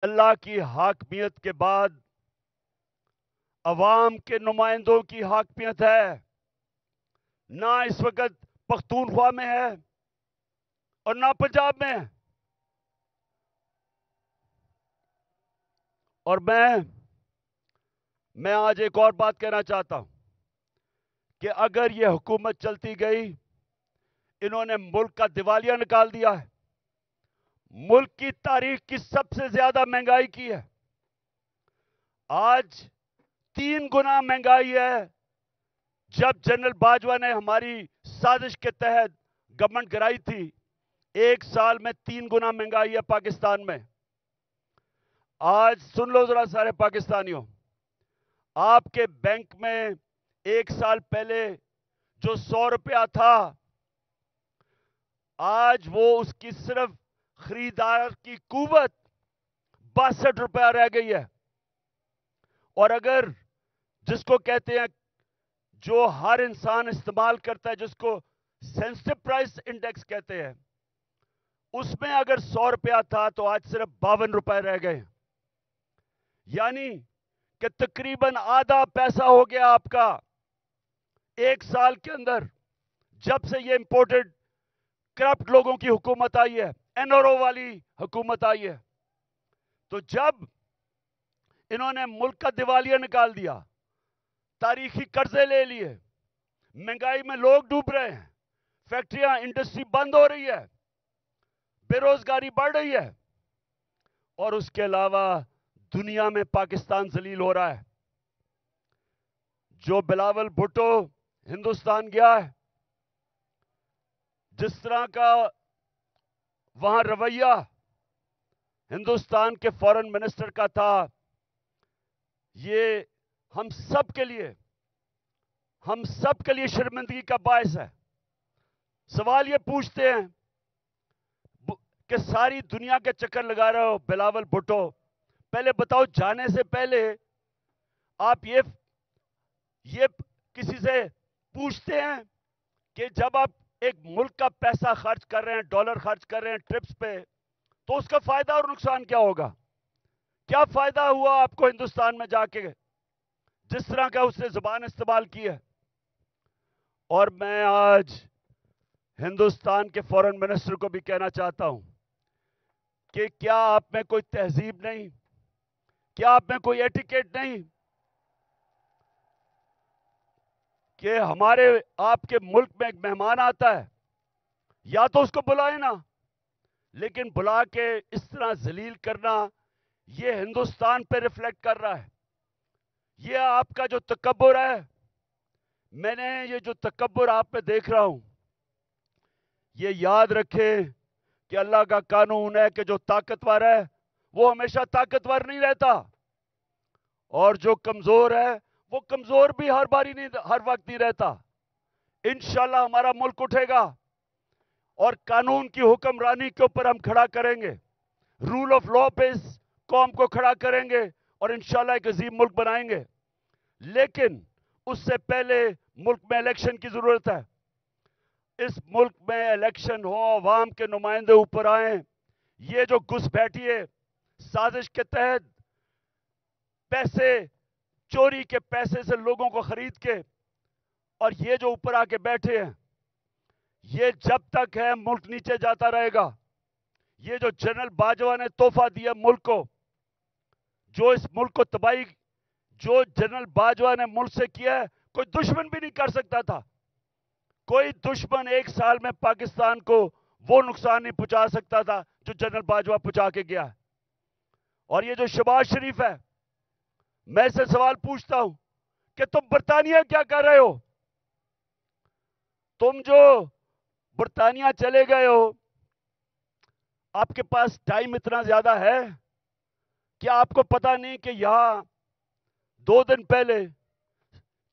اللہ کی حاکمیت کے بعد عوام کے نمائندوں کی حاکمیت ہے، نہ اس وقت پختونخوا میں ہے اور نہ پنجاب میں ہے۔ اور میں آج ایک اور بات کہنا چاہتا ہوں کہ اگر یہ حکومت چلتی گئی، انہوں نے ملک کا دیوالیہ نکال دیا ہے، ملک کی تاریخ کی سب سے زیادہ مہنگائی کی ہے۔ آج 3 گنا مہنگائی ہے۔ جب جنرل باجوہ نے ہماری سازش کے تحت گورنمنٹ گرائی تھی، 1 سال میں 3 گنا مہنگائی ہے پاکستان میں۔ آج سن لو ذرا سارے پاکستانیوں، آپ کے بینک میں 1 سال پہلے جو 100 روپیہ تھا، آج وہ اس کی صرف خریدار کی قوت 62 روپیہ رہ گئی ہے۔ اور اگر جس کو کہتے ہیں، جو ہر انسان استعمال کرتا ہے، جس کو سینسٹیو پرائس انڈیکس کہتے ہیں، اس میں اگر 100 روپیہ تھا تو آج صرف 52 روپے رہ گئے، یعنی کہ تقریباً آدھا پیسہ ہو گیا آپ کا 1 سال کے اندر، جب سے یہ امپورٹڈ کرپٹ لوگوں کی حکومت آئی ہے، این آر او والی حکومت آئی ہے۔ تو جب انہوں نے ملک کا دیوالیہ نکال دیا، تاریخی قرضے لے لیے، مہنگائی میں لوگ ڈوب رہے ہیں، فیکٹریاں انڈسٹری بند ہو رہی ہے، بے روزگاری بڑھ رہی ہے، اور اس کے علاوہ دنیا میں پاکستان ذلیل ہو رہا ہے۔ جو بلاول بھٹو ہندوستان گیا ہے، جس طرح کا وہاں رویہ ہندوستان کے فارن منسٹر کا تھا، یہ ہم سب کے لیے شرمندگی کا باعث ہے۔ سوال یہ پوچھتے ہیں کہ ساری دنیا کے چکر لگا رہے ہو بلاول بھٹو، پہلے بتاؤ جانے سے پہلے آپ یہ کسی سے پوچھتے ہیں کہ جب آپ ایک ملک کا پیسہ خرچ کر رہے ہیں، ڈالر خرچ کر رہے ہیں ٹرپس پہ، تو اس کا فائدہ اور نقصان کیا ہوگا؟ کیا فائدہ ہوا آپ کو ہندوستان میں جا کے، جس طرح کا اس نے زبان استعمال کی ہے؟ اور میں آج ہندوستان کے فارن منسٹر کو بھی کہنا چاہتا ہوں کہ کیا آپ میں کوئی تہذیب نہیں؟ کیا آپ میں کوئی ایٹیکیٹ نہیں کہ آپ کے ملک میں ایک مہمان آتا ہے، یا تو اس کو بلائیں نا، لیکن بلا کے اس طرح ذلیل کرنا، یہ ہندوستان پہ ریفلیکٹ کر رہا ہے۔ یہ آپ کا جو تکبر ہے، میں نے یہ جو تکبر آپ میں دیکھ رہا ہوں، یہ یاد رکھے کہ اللہ کا قانون ہے کہ جو طاقتور ہے وہ ہمیشہ طاقتور نہیں رہتا، اور جو کمزور ہے وہ کمزور بھی ہر وقت نہیں رہتا۔ انشاءاللہ ہمارا ملک اٹھے گا اور قانون کی حکمرانی کے اوپر ہم کھڑا کریں گے، رول آف لا پہ اس قوم کو کھڑا کریں گے، اور انشاءاللہ ایک عظیم ملک بنائیں گے۔ لیکن اس سے پہلے ملک میں الیکشن کی ضرورت ہے۔ اس ملک میں الیکشن ہو، عوام کے نمائندے اوپر آئیں۔ یہ جو گھس بیٹھی ہے سازش کے تحت، پیسے چوری کے پیسے سے لوگوں کو خرید کے، اور یہ جو اوپر آ کے بیٹھے ہیں، یہ جب تک ہے ملک نیچے جاتا رہے گا۔ یہ جو جنرل باجوہ نے تحفہ دیا ملک کو، جو اس ملک کو تباہی، جو جنرل باجوہ نے ملک سے کیا ہے، کوئی دشمن بھی نہیں کر سکتا تھا۔ کوئی دشمن 1 سال میں پاکستان کو وہ نقصان نہیں پہنچا سکتا تھا جو جنرل باجوہ پہنچا کے گیا ہے۔ اور یہ جو شہباز شریف ہے، میں اس سے سوال پوچھتا ہوں کہ تم برطانیہ کیا کر رہے ہو؟ تم جو برطانیہ چلے گئے ہو، آپ کے پاس ٹائم اتنا زیادہ ہے؟ کیا آپ کو پتا نہیں کہ یہاں 2 دن پہلے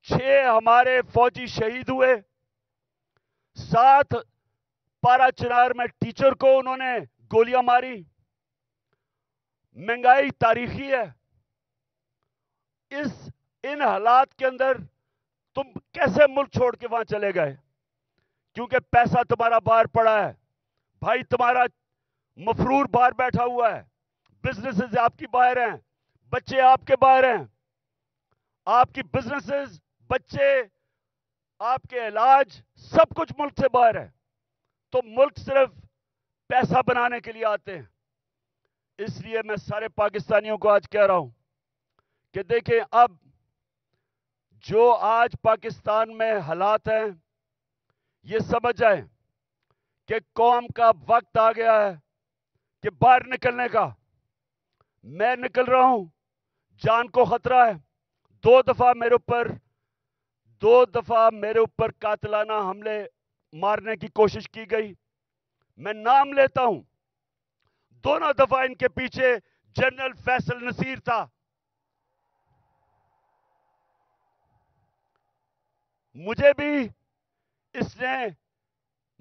6 ہمارے فوجی شہید ہوئے، 7 پارا چنار میں ٹیچر کو انہوں نے گولیاں ماری۔ مہنگائی تاریخی ہے۔ ان حالات کے اندر تم کیسے ملک چھوڑ کے وہاں چلے گئے؟ کیونکہ پیسہ تمہارا باہر پڑا ہے، بھائی تمہارا مفرور باہر بیٹھا ہوا ہے، بزنسز آپ کی باہر ہیں, بچے آپ کے باہر ہیں, آپ کی بزنسز, بچے, آپ کے علاج, سب کچھ ملک سے باہر ہے. تو ملک صرف پیسہ بنانے کے لیے آتے ہیں. اس لیے میں سارے پاکستانیوں کو آج کہہ رہا ہوں کہ دیکھیں, اب جو آج پاکستان میں حالات ہیں, یہ سمجھ جائیں کہ قوم کا وقت آ گیا ہے کہ باہر نکلنے کا. میں نکل رہا ہوں, جان کو خطرہ ہے. دو دفعہ میرے اوپر قاتلانہ حملے مارنے کی کوشش کی گئی. میں نام لیتا ہوں, دونوں دفعہ ان کے پیچھے جنرل فیصل نصیر تھا. مجھے بھی اس نے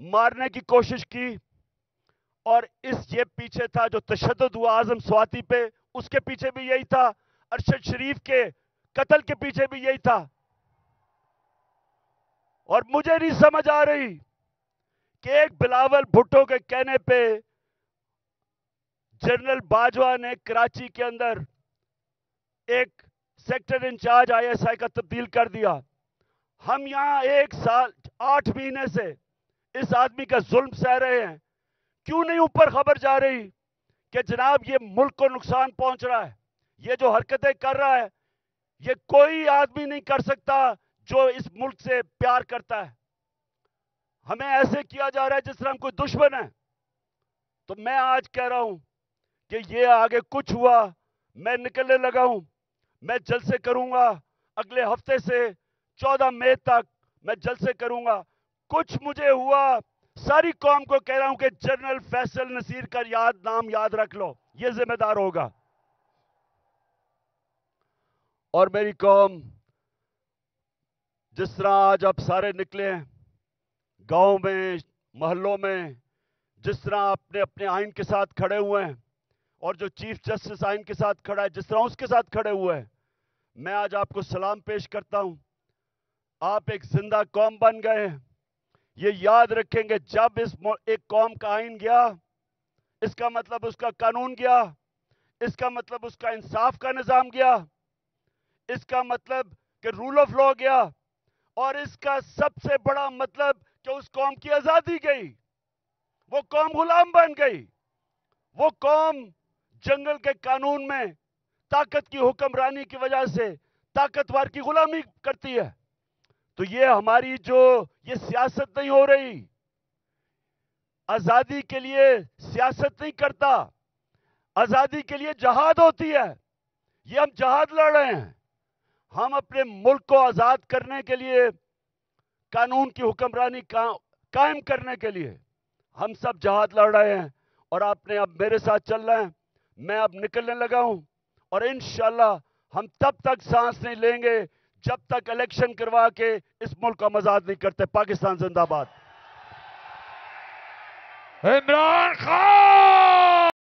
مارنے کی کوشش کی, اور یہ پیچھے تھا جو تشدد ہوا اعظم سواتی پہ, اس کے پیچھے بھی یہی تھا. ارشد شریف کے قتل کے پیچھے بھی یہی تھا. اور مجھے نہیں سمجھ آ رہی کہ ایک بلاول بھٹو کے کہنے پہ جنرل باجوہ نے کراچی کے اندر ایک sector incharge I S I کا تبدیل کر دیا. ہم یہاں 1 سال 8 مہینے سے اس آدمی کا ظلم سہ رہے ہیں. کیوں نہیں اوپر خبر جا رہی کہ جناب یہ ملک کو نقصان پہنچ رہا ہے, یہ جو حرکتیں کر رہا ہے یہ کوئی آدمی نہیں کر سکتا جو اس ملک سے پیار کرتا ہے. ہمیں ایسے کیا جا رہا ہے جس طرح ہم کوئی دشمن ہے. تو میں آج کہہ رہا ہوں کہ یہ آگے کچھ ہوا, میں نکلنے لگا ہوں. میں جلسے کروں گا اگلے ہفتے سے 14 مئی تک میں جلسے کروں گا. کچھ مجھے ہوا, ساری قوم کو کہہ رہا ہوں کہ جنرل فیصل نصیر کا نام یاد رکھ لو, یہ ذمہ دار ہوگا. اور میری قوم, جس طرح آج آپ سارے نکلے ہیں گاؤں میں, محلوں میں, جس طرح اپنے اپنے آئین کے ساتھ کھڑے ہوئے ہیں, اور جو چیف جسٹس آئین کے ساتھ کھڑا ہے جس طرح اس کے ساتھ کھڑے ہوئے ہیں, میں آج آپ کو سلام پیش کرتا ہوں. آپ ایک زندہ قوم بن گئے ہیں. یہ یاد رکھیں گے, جب ایک قوم کا آئین گیا, اس کا مطلب اس کا قانون گیا, اس کا مطلب اس کا انصاف کا نظام گیا, اس کا مطلب کہ رول آف لا گیا, اور اس کا سب سے بڑا مطلب کہ اس قوم کی آزادی گئی. وہ قوم غلام بن گئی. وہ قوم جنگل کے قانون میں طاقت کی حکمرانی کی وجہ سے طاقتور کی غلامی کرتی ہے. تو یہ ہماری یہ سیاست نہیں ہو رہی. آزادی کے لیے سیاست نہیں کرتا, آزادی کے لیے جہاد ہوتی ہے. یہ ہم جہاد لڑ رہے ہیں. ہم اپنے ملک کو آزاد کرنے کے لیے, قانون کی حکمرانی قائم کرنے کے لیے ہم سب جہاد لڑ رہے ہیں. اور آپ نے اب میرے ساتھ چل رہے ہیں. میں اب نکلنے لگا ہوں, اور انشاءاللہ ہم تب تک سانس نہیں لیں گے جب تک الیکشن کروا کے اس ملک کو ہم آزاد نہیں کرتے. پاکستان زندہ باد. عمران خان